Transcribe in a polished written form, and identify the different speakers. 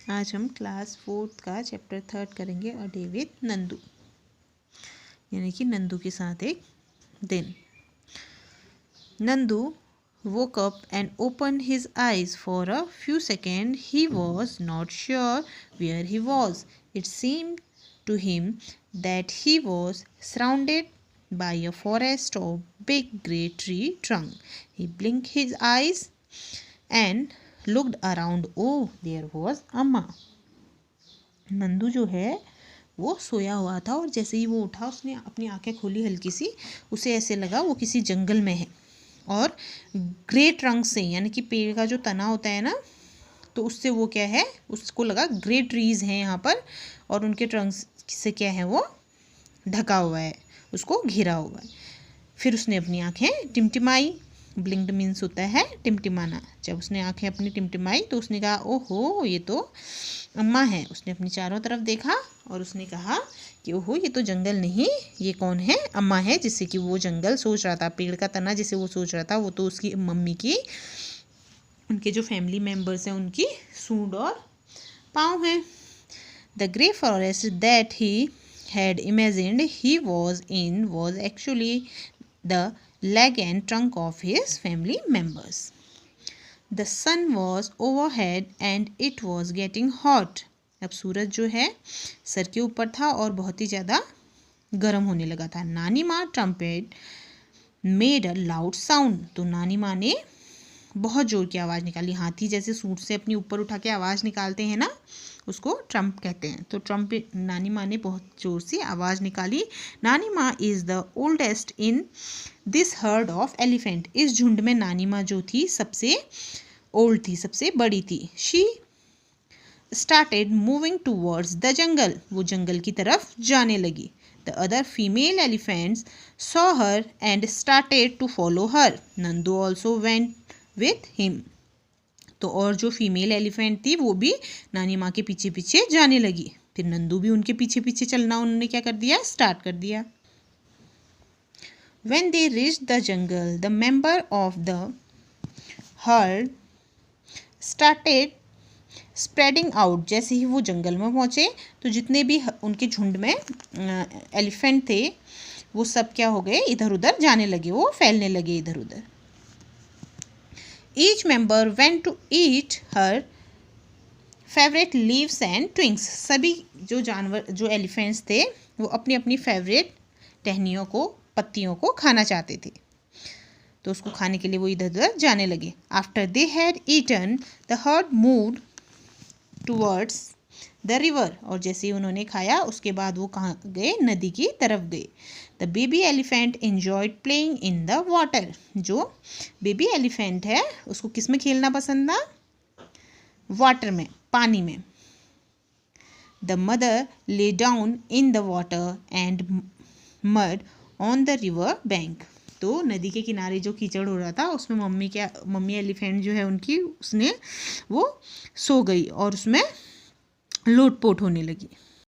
Speaker 1: आज हम क्लास 4 का चैप्टर 3 करेंगे अ डे विद नंदू, यानी कि नंदू के साथ एक दिन। Nandu woke up and opened his eyes. For a few seconds he was not sure where he was. It seemed to him that he was surrounded by a forest of big grey tree trunk. He blinked his eyes and looked around. Oh, there was Amma. Nandu जो है वो सोया हुआ था और जैसे ही वो उठा उसने अपनी आंखें खोली हल्की सी, उसे ऐसे लगा वो किसी जंगल में है और ग्रे ट्रंक से, यानी कि पेड़ का जो तना होता है ना, तो उससे वो क्या है, उसको लगा ग्रे ट्रीज हैं यहाँ पर और उनके ट्रंक से क्या है वो ढका हुआ है, उसको घिरा हुआ है। फिर उसने अपनी आंखें टिमटिमाई। ब्लिंक्ड मीन्स होता है टिमटिमाना। जब उसने आंखें अपनी टिमटिमाई तो उसने कहा ओहो ये तो अम्मा है। उसने अपनी चारों तरफ देखा और उसने कहा कि ओहो ये तो जंगल नहीं, ये कौन है, अम्मा है, जिससे कि वो जंगल सोच रहा था, पेड़ का तना जिसे वो सोच रहा था वो तो उसकी मम्मी की, उनके जो फैमिली मेम्बर्स हैं उनकी सूंड और पाँव हैं। The grey forest that he had imagined he was in was actually the leg and trunk of his family members. The sun was overhead and it was getting hot. अब सूरज जो है sir के ऊपर था और बहुत ही ज़्यादा गर्म होने लगा था। नानी माँ trumpet made a loud sound. तो नानी माँ ने बहुत जोर की आवाज़ निकाली। हाथी जैसे सूट से अपनी ऊपर उठा के आवाज़ निकालते हैं ना, उसको ट्रम्प कहते हैं। तो ट्रम्प नानी माँ ने बहुत जोर से आवाज़ निकाली। नानी माँ is the oldest in this heard of elephant. इस झुंड में नानी माँ जो थी सबसे ओल्ड थी, सबसे बड़ी थी। She started moving towards the jungle. वो जंगल की तरफ जाने लगी। The other female elephants saw her and started to follow her. Nandu also went with him. तो और जो फीमेल एलिफेंट थी वो भी नानी माँ के पीछे पीछे जाने लगी। फिर नंदू भी उनके पीछे पीछे चलना उन्होंने क्या कर दिया, स्टार्ट कर दिया। When they reached the jungle, the member of the herd started spreading out. जैसे ही वो जंगल में पहुँचे तो जितने भी उनके झुंड में एलिफेंट थे वो सब क्या हो गए, इधर उधर जाने लगे, वो फैलने लगे इधर उधर। Each member went to eat her favorite leaves and twigs. सभी जो जानवर, जो एलिफेंट्स थे वो अपनी अपनी फेवरेट टहनियों को, पत्तियों को खाना चाहते थे, तो उसको खाने के लिए वो इधर उधर जाने लगे। After they had eaten the herd moved towards the river. और जैसे ही उन्होंने खाया उसके बाद वो कहाँ गए, नदी की तरफ गए। The baby elephant enjoyed playing in the water. जो बेबी एलिफेंट है उसको किस में खेलना पसंद था, वाटर में, पानी में। The mother lay down in the water and mud on the river bank. तो नदी के किनारे जो कीचड़ हो रहा था उसमें मम्मी एलिफेंट जो है उनकी, उसने वो सो गई और उसमें लोटपोट होने लगी।